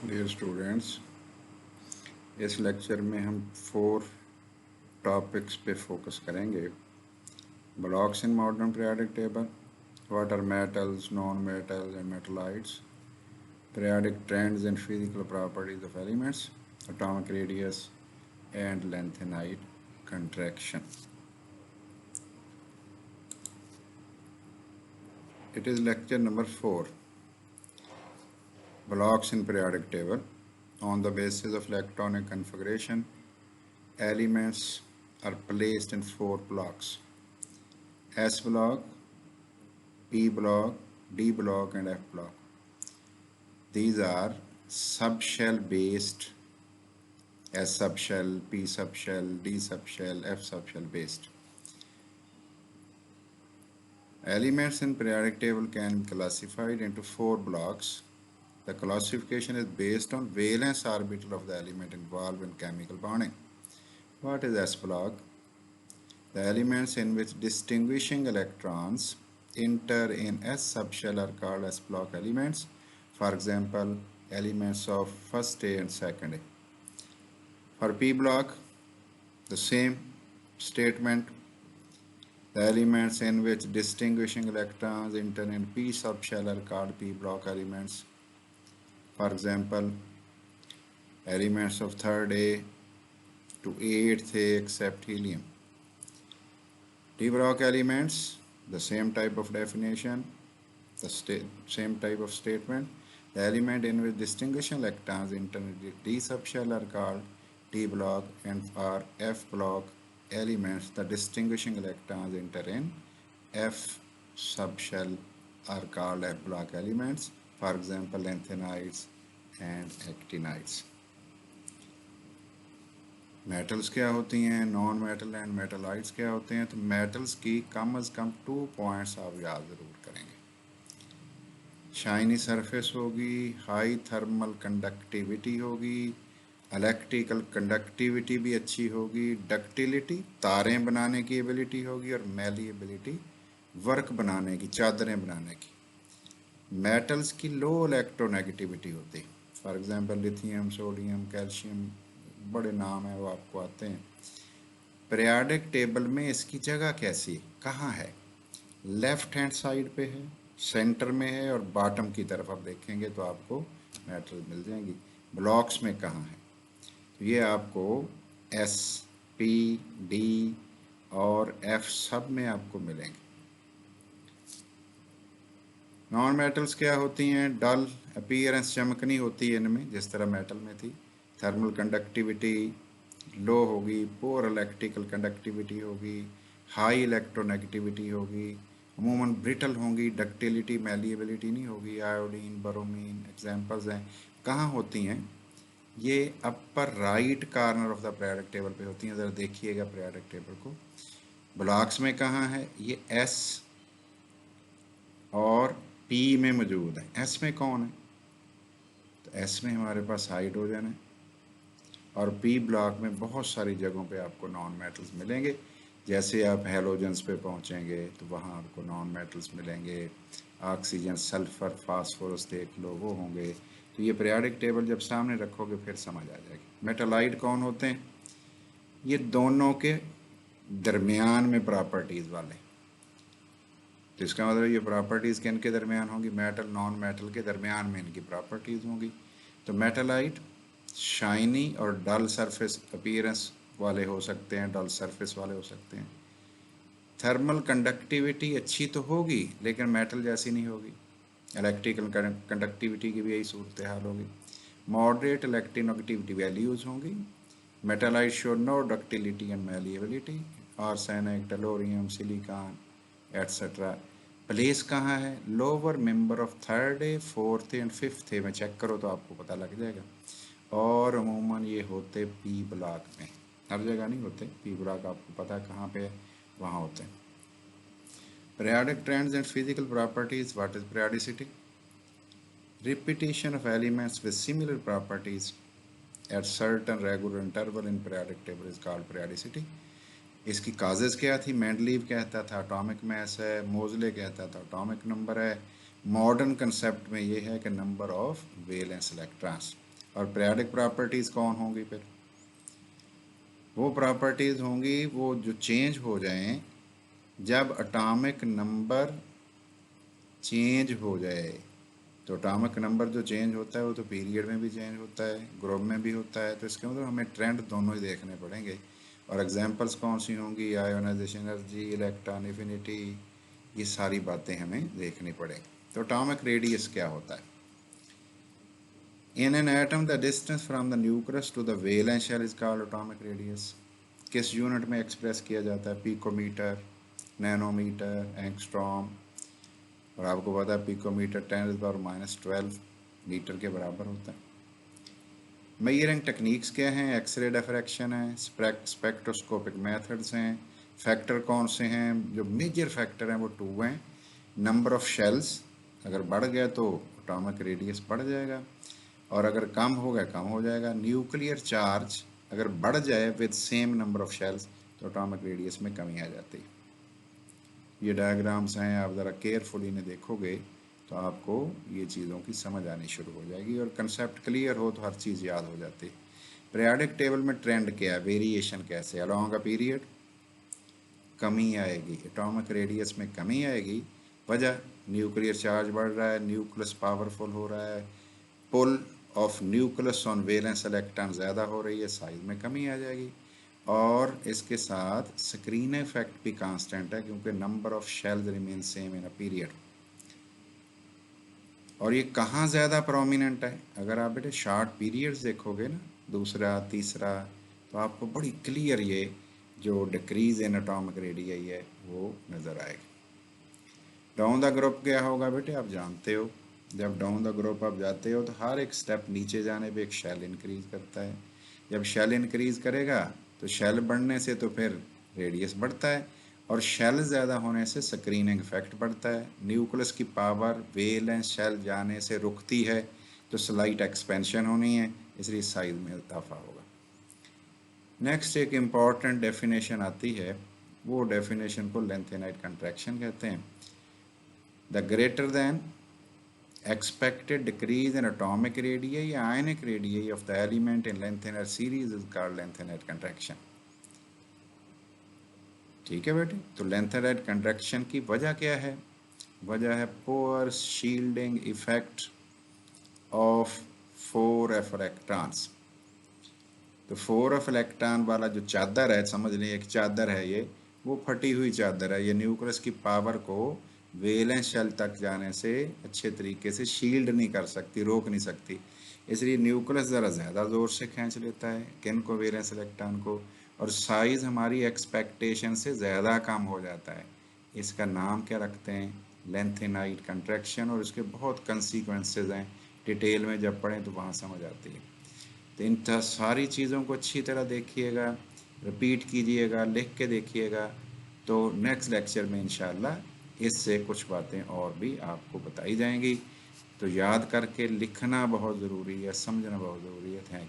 Dear students, इस lecture में हम 4 टॉपिक्स पे फोकस करेंगे। Blocks in modern periodic table, what are metals, non metals and metalloids, periodic trends and physical properties of elements, atomic radius and lengthenite contraction. It is lecture number 4, blocks in periodic table. On the basis of electronic configuration, elements are placed in 4 blocks: S block, P block, D block and F block. These are subshell based: S subshell, P subshell, D subshell, F subshell based. Elements in periodic table can be classified into 4 blocks. The classification is based on valence orbital of the element involved in chemical bonding. What is S block? The elements in which distinguishing electrons enter in S subshell are called S block elements. For example, elements of first A and second A. For P block, the same statement. The elements in which distinguishing electrons enter in P subshell are called P block elements. For example, elements of third A to 8th A except helium. D block elements, the same type of definition, the same type of statement. The element in which distinguishing electrons enter in D subshell are called D block, and for F block elements, the distinguishing electrons enter in F subshell are called F block elements. For example, lanthanides and actinides. Metals क्या होती हैं, non metal and मेटलाइट्स क्या होते हैं? तो metals की कम से कम 2 points आप याद ज़रूर करेंगे। शाइनी सरफेस होगी, हाई थर्मल कंडक्टिविटी होगी, इलेक्ट्रिकल कंडक्टिविटी भी अच्छी होगी, डक्टिलिटी तारें बनाने की एबिलिटी होगी, और मैलिएबिलिटी वर्क बनाने की, चादरें बनाने की। मेटल्स की लो इलेक्ट्रोनेगेटिविटी होती है। For example lithium, sodium, calcium, बड़े नाम है वो आपको आते हैं। पीरियोडिक टेबल में इसकी जगह कैसी है, कहाँ है? लेफ्ट हैंड साइड पे है, सेंटर में है, और बॉटम की तरफ आप देखेंगे तो आपको मेटल मिल जाएंगी। ब्लॉक्स में कहाँ है? तो ये आपको एस, पी, डी और एफ सब में आपको मिलेंगे। नॉन मेटल्स क्या होती हैं? डल अपीयरेंस, चमकनी होती है इनमें जिस तरह मेटल में थी। थर्मल कंडक्टिविटी लो होगी, पोर इलेक्ट्रिकल कंडक्टिविटी होगी, हाई इलेक्ट्रोनेगेटिविटी होगी, अमूमन ब्रिटल होंगी, डक्टिलिटी मैलिएबिलिटी नहीं होगी। आयोडीन, ब्रोमीन एग्जांपल्स हैं। कहाँ होती हैं? ये upper right corner of the periodic table पे होती हैं। ज़रा देखिएगा पीरियोडिक टेबल को। ब्लॉक्स में कहाँ है? ये एस और पी में मौजूद है। एस में कौन है? तो एस में हमारे पास हाइड्रोजन है, और पी ब्लॉक में बहुत सारी जगहों पे आपको नॉन मेटल्स मिलेंगे। जैसे आप हेलोजेंस पे पहुंचेंगे तो वहाँ आपको नॉन मेटल्स मिलेंगे। ऑक्सीजन, सल्फर, फास्फोरस देख लो, वो होंगे। तो ये पीरियोडिक टेबल जब सामने रखोगे फिर समझ आ जाएगी। मेटालाइट कौन होते हैं? ये दोनों के दरमियान में प्रॉपर्टीज़ वाले। तो इसका मतलब ये प्रॉपर्टीज़ किन के दरमियान होंगी? मेटल नॉन मेटल के दरमियान में इनकी प्रॉपर्टीज़ होंगी। तो मेटालाइट शाइनी और डल सरफेस अपीयरेंस वाले हो सकते हैं, डल सरफेस वाले हो सकते हैं। थर्मल कंडक्टिविटी अच्छी तो होगी लेकिन मेटल जैसी नहीं होगी। इलेक्ट्रिकल कंडक्टिविटी की भी यही सूरत हाल होगी। मॉडरेट इलेक्ट्रोनेगेटिविटी वैल्यूज़ होंगी। Metalloid show no ductility and malleability. Arsenic, tellurium, silicon etcetera. Place कहाँ है? Lower member of third A, fourth and fifth A में चेक करो तो आपको पता लग जाएगा। और अमूमन ये होते पी ब्लॉक में, हर जगह नहीं होते। पी ब्लॉक आपको पता है कहाँ पे है, वहाँ होते हैं। Periodic trends and physical properties. What is periodicity? Repetition of elements with similar properties at certain regular interval in periodic table is called periodicity. इसकी काजेज क्या थी? मेंडलीव कहता था एटॉमिक मास है, मोजले कहता था एटॉमिक नंबर है। मॉडर्न कंसेप्ट में ये है कि नंबर ऑफ वेलेंस इलेक्ट्रॉन्स। और पीरियाडिक प्रॉपर्टीज़ कौन होंगी फिर? वो प्रॉपर्टीज़ होंगी वो जो चेंज हो जाएं जब एटॉमिक नंबर चेंज हो जाए। तो एटॉमिक नंबर जो चेंज होता है वो तो पीरियड में भी चेंज होता है, ग्रुप में भी होता है। तो इसके मतलब हमें ट्रेंड दोनों ही देखने पड़ेंगे। और एग्जांपल्स कौन सी होंगी? आयोनाइजेशन एनर्जी, इलेक्ट्रॉन एफिनिटी, ये सारी बातें हमें देखनी पड़ेंगी। तो एटॉमिक रेडियस क्या होता है? In an atom the distance from the nucleus to the valence shell is called atomic radius. किस यूनिट में एक्सप्रेस किया जाता है? Picometre, nanometre, angstrom. और आपको पता है पिकोमीटर 10⁻⁻12 मीटर के बराबर होता है। मेजरिंग टेक्निक्स क्या हैं? एक्सरे डिफ्रैक्शन है, स्पेक्ट्रोस्कोपिक मेथड्स हैं। फैक्टर कौन से हैं? जो मेजर फैक्टर हैं वो 2 हैं। नंबर ऑफ शेल्स, अगर बढ़ गया तो एटॉमिक रेडियस बढ़ जाएगा, और अगर कम हो गया कम हो जाएगा। न्यूक्लियर चार्ज अगर बढ़ जाए with same number of shells तो एटॉमिक रेडियस में कमी आ जाती है। ये डायग्राम्स हैं, आप ज़रा केयरफुली इन्हें देखोगे तो आपको ये चीज़ों की समझ आनी शुरू हो जाएगी, और कंसेप्ट क्लियर हो तो हर चीज़ याद हो जाती है। पीरियाडिक टेबल में ट्रेंड क्या है? वेरिएशन कैसे? अलॉन्ग अ पीरियड कमी आएगी, एटॉमिक रेडियस में कमी आएगी। वजह? न्यूक्लियर चार्ज बढ़ रहा है, न्यूक्लियस पावरफुल हो रहा है, pull of nucleus on valence electron ज़्यादा हो रही है, साइज में कमी आ जाएगी। और इसके साथ स्क्रीन इफेक्ट भी कांस्टेंट है, क्योंकि number of shells remain same in a period. और ये कहाँ ज़्यादा प्रोमिनेंट है? अगर आप बेटे शॉर्ट पीरियड्स देखोगे ना, दूसरा तीसरा, तो आपको बड़ी क्लियर ये जो डिक्रीज इन एटॉमिक रेडियस है वो नज़र आएगी। डाउन द ग्रुप क्या होगा बेटे? आप जानते हो, जब डाउन द ग्रुप आप जाते हो तो हर एक स्टेप नीचे जाने पे एक शेल इंक्रीज करता है। जब शेल इंक्रीज करेगा तो शेल बढ़ने से तो फिर रेडियस बढ़ता है, और शेल ज़्यादा होने से स्क्रीनिंग इफेक्ट बढ़ता है। न्यूक्लियस की पावर वैलेंस शेल जाने से रुकती है, तो स्लाइट एक्सपेंशन होनी है, इसलिए साइज में इजाफा होगा। नेक्स्ट एक इम्पॉर्टेंट डेफिनेशन आती है, वो डेफिनेशन को लेंथेनाइट कंट्रैक्शन कहते हैं। The greater than expected decrease in atomic radii या ionic radii of the element in lengthener series is called lengthenite contraction। ठीक है बेटे, तो lengthenite contraction की वजह क्या है? वजह है poor shielding effect of 4f electrons। तो 4f इलेक्ट्रॉन वाला जो चादर है, समझ लें एक चादर है ये, वो फटी हुई चादर है। ये न्यूक्लियस की पावर को वैलेंस शेल तक जाने से अच्छे तरीके से शील्ड नहीं कर सकती, रोक नहीं सकती, इसलिए न्यूक्लियस ज़रा ज़्यादा ज़ोर से खींच लेता है किन को? वैलेंस इलेक्ट्रॉन को, और साइज़ हमारी एक्सपेक्टेशन से ज़्यादा कम हो जाता है। इसका नाम क्या रखते हैं? Lanthanide contraction. और इसके बहुत कंसीक्वेंसेस हैं, डिटेल में जब पढ़ें तो वहाँ समझ आती है। तो इन सारी चीज़ों को अच्छी तरह देखिएगा, रिपीट कीजिएगा, लिख के देखिएगा, तो नेक्स्ट लेक्चर में इंशाल्लाह इससे कुछ बातें और भी आपको बताई जाएंगी। तो याद करके लिखना बहुत ज़रूरी है, समझना बहुत ज़रूरी है। Thank you.